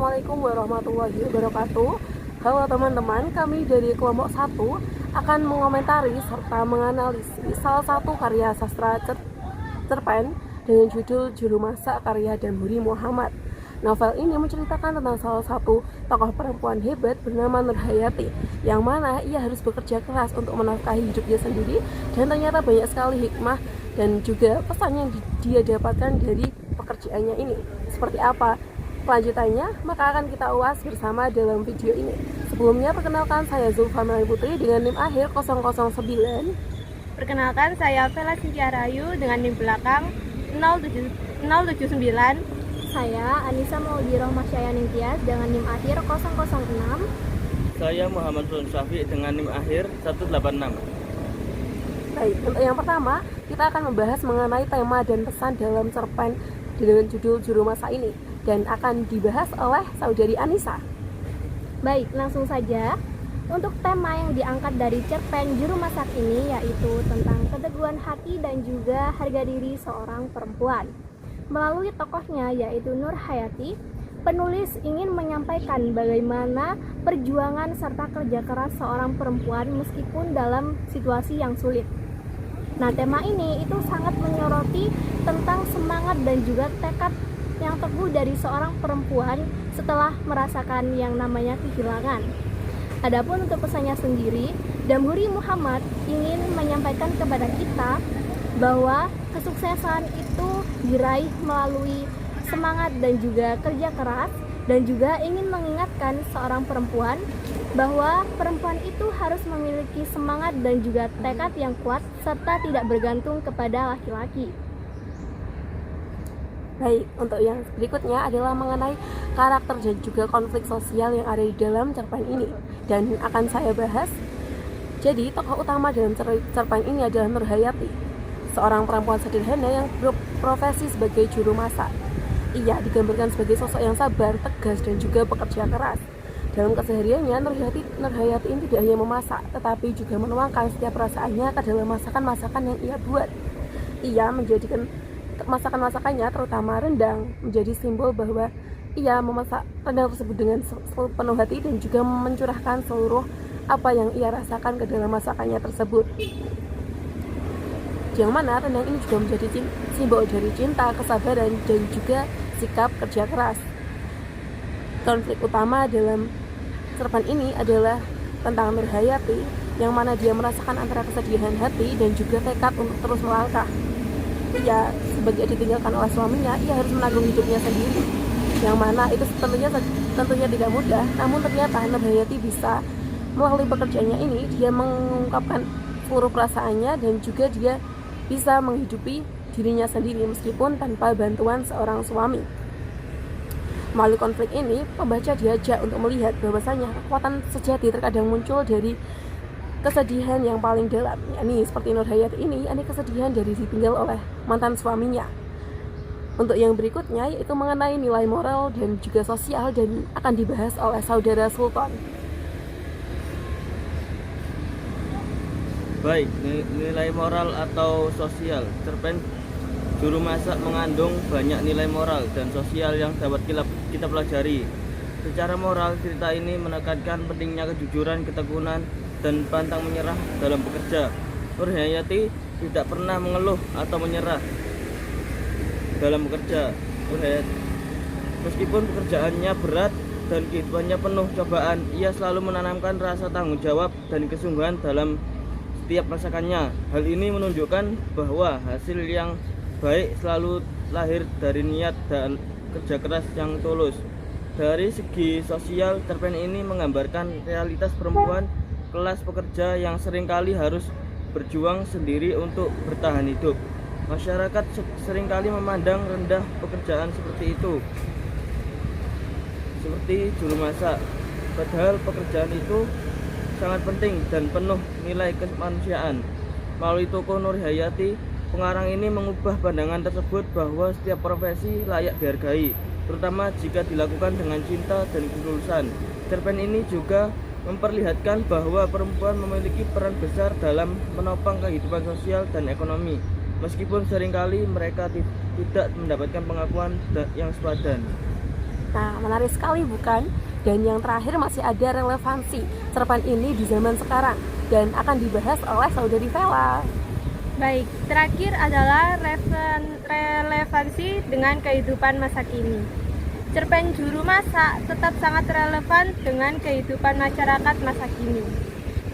Assalamualaikum warahmatullahi wabarakatuh. Halo teman-teman, kami dari kelompok 1 akan mengomentari serta menganalisis salah satu karya sastra cerpen dengan judul Juru Masak karya Damhoeri Muhammad. Novel ini menceritakan tentang salah satu tokoh perempuan hebat bernama Nurhayati, yang mana ia harus bekerja keras untuk menafkahi hidupnya sendiri, dan ternyata banyak sekali hikmah dan juga pesan yang dia dapatkan dari pekerjaannya ini. Seperti apa kelanjutannya? Maka akan kita ulas bersama dalam video ini. Sebelumnya, perkenalkan saya Zulfa Melani Putri dengan NIM akhir 009. Perkenalkan, saya Vela Cynthia Rahayu dengan NIM belakang 079. Saya Anissa Maudi Rohmasyaya Ningtyas dengan NIM akhir 006. Saya Muhammad Sultan Syafiq dengan NIM akhir 186. Baik, untuk yang pertama, kita akan membahas mengenai tema dan pesan dalam cerpen dengan judul Juru Masak ini, dan akan dibahas oleh saudari Anissa. Baik, langsung saja. Untuk tema yang diangkat dari cerpen Juru Masak ini yaitu tentang keteguhan hati dan juga harga diri seorang perempuan. Melalui tokohnya yaitu Nurhayati, penulis ingin menyampaikan bagaimana perjuangan serta kerja keras seorang perempuan meskipun dalam situasi yang sulit. Nah, tema ini itu sangat menyoroti tentang semangat dan juga tekad yang teguh dari seorang perempuan setelah merasakan yang namanya kehilangan. Adapun untuk pesannya sendiri, Damhoeri Muhammad ingin menyampaikan kepada kita bahwa kesuksesan itu diraih melalui semangat dan juga kerja keras, dan juga ingin mengingatkan seorang perempuan bahwa perempuan itu harus memiliki semangat dan juga tekad yang kuat serta tidak bergantung kepada laki-laki. Baik, untuk yang berikutnya adalah mengenai karakter dan juga konflik sosial yang ada di dalam cerpen ini, dan akan saya bahas. Jadi, tokoh utama dalam cerpen ini adalah Nurhayati, seorang perempuan sederhana yang berprofesi sebagai juru masak. Ia digambarkan sebagai sosok yang sabar, tegas, dan juga pekerja keras. Dalam kesehariannya, Nurhayati ini tidak hanya memasak, tetapi juga menuangkan setiap perasaannya ke dalam masakan-masakan yang ia buat. Ia menjadikan masakan-masakannya, terutama rendang, menjadi simbol bahwa ia memasak rendang tersebut dengan penuh hati dan juga mencurahkan seluruh apa yang ia rasakan ke dalam masakannya tersebut. Yang mana rendang ini juga menjadi simbol dari cinta, kesabaran, dan juga sikap kerja keras. Konflik utama dalam cerpen ini adalah tentang Nurhayati, yang mana dia merasakan antara kesedihan hati dan juga tekad untuk terus melangkah. Ia sebagai ditinggalkan oleh suaminya, ia harus menanggung hidupnya sendiri, yang mana itu tentunya tidak mudah. Namun ternyata Nurhayati bisa melalui pekerjaannya ini, dia mengungkapkan seluruh perasaannya dan juga dia bisa menghidupi dirinya sendiri meskipun tanpa bantuan seorang suami. Melalui konflik ini, pembaca diajak untuk melihat bahwasanya kekuatan sejati terkadang muncul dari kesedihan yang paling dalam. Ini seperti Nurhayati ini kesedihan dari ditinggal oleh mantan suaminya. Untuk yang berikutnya yaitu mengenai nilai moral dan juga sosial, dan akan dibahas oleh saudara Sultan. Baik, nilai moral atau sosial. Cerpen Juru Masak mengandung banyak nilai moral dan sosial yang dapat kita pelajari. Secara moral, cerita ini menekankan pentingnya kejujuran, ketekunan, dan pantang menyerah dalam bekerja. Nurhayati tidak pernah mengeluh atau menyerah dalam bekerja. Meskipun pekerjaannya berat dan kehidupannya penuh cobaan, ia selalu menanamkan rasa tanggung jawab dan kesungguhan dalam setiap masakannya. Hal ini menunjukkan bahwa hasil yang baik selalu lahir dari niat dan kerja keras yang tulus. Dari segi sosial, cerpen ini menggambarkan realitas perempuan kelas pekerja yang seringkali harus berjuang sendiri untuk bertahan hidup. Masyarakat seringkali memandang rendah pekerjaan seperti itu, seperti juru masak. Padahal pekerjaan itu sangat penting dan penuh nilai kemanusiaan. Melalui tokoh Nurhayati, pengarang ini mengubah pandangan tersebut bahwa setiap profesi layak dihargai, terutama jika dilakukan dengan cinta dan ketulusan. Cerpen ini juga memperlihatkan bahwa perempuan memiliki peran besar dalam menopang kehidupan sosial dan ekonomi, meskipun seringkali mereka tidak mendapatkan pengakuan yang sepadan. Nah, menarik sekali bukan? Dan yang terakhir masih ada relevansi cerpen ini di zaman sekarang dan akan dibahas oleh saudari Vela. Baik, terakhir adalah relevansi dengan kehidupan masa kini. Cerpen Juru Masak tetap sangat relevan dengan kehidupan masyarakat masa kini.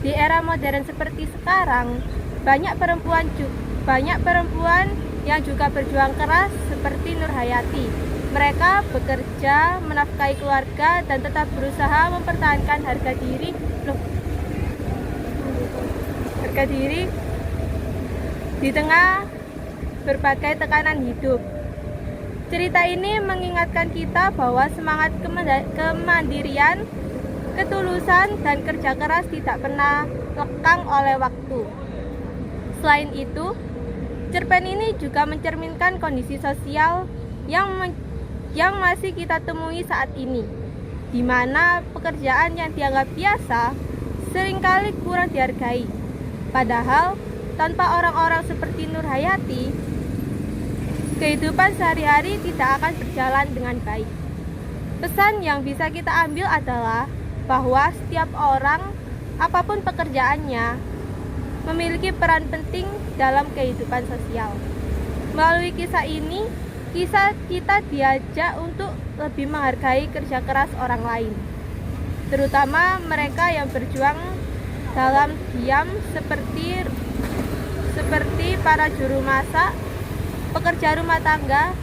Di era modern seperti sekarang, banyak perempuan yang juga berjuang keras seperti Nur Hayati. Mereka bekerja, menafkahi keluarga, dan tetap berusaha mempertahankan harga diri di tengah berbagai tekanan hidup. Cerita ini mengingatkan kita bahwa semangat kemandirian, ketulusan, dan kerja keras tidak pernah lekang oleh waktu. Selain itu, cerpen ini juga mencerminkan kondisi sosial yang masih kita temui saat ini, di mana pekerjaan yang dianggap biasa seringkali kurang dihargai. Padahal, tanpa orang-orang seperti Nur Hayati, kehidupan sehari-hari tidak akan berjalan dengan baik. Pesan yang bisa kita ambil adalah bahwa setiap orang, apapun pekerjaannya, memiliki peran penting dalam kehidupan sosial. Melalui kisah ini, kita diajak untuk lebih menghargai kerja keras orang lain, terutama mereka yang berjuang dalam diam seperti para juru masak, pekerja rumah tangga,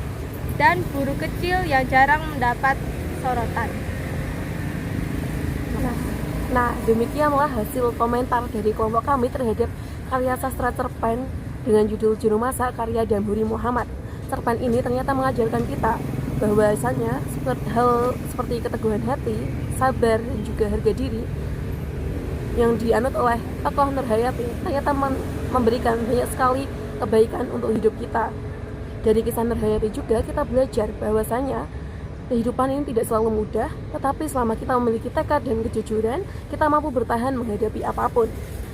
dan buruh kecil yang jarang mendapat sorotan. Nah, demikianlah hasil komentar dari kelompok kami terhadap karya sastra cerpen dengan judul Juru Masak karya Damhoeri Muhammad. Cerpen ini ternyata mengajarkan kita bahwasanya hal seperti keteguhan hati, sabar, dan juga harga diri yang dianut oleh tokoh Nur Hayati ternyata memberikan banyak sekali kebaikan untuk hidup kita. Dari kisah Nur Hayati juga kita belajar bahwasanya kehidupan ini tidak selalu mudah, tetapi selama kita memiliki tekad dan kejujuran, kita mampu bertahan menghadapi apapun.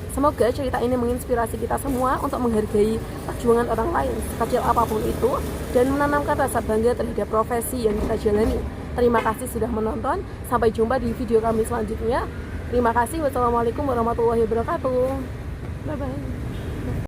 Semoga cerita ini menginspirasi kita semua untuk menghargai perjuangan orang lain, sekecil apapun itu, dan menanamkan rasa bangga terhadap profesi yang kita jalani. Terima kasih sudah menonton, sampai jumpa di video kami selanjutnya. Terima kasih, wassalamualaikum warahmatullahi wabarakatuh. Bye-bye.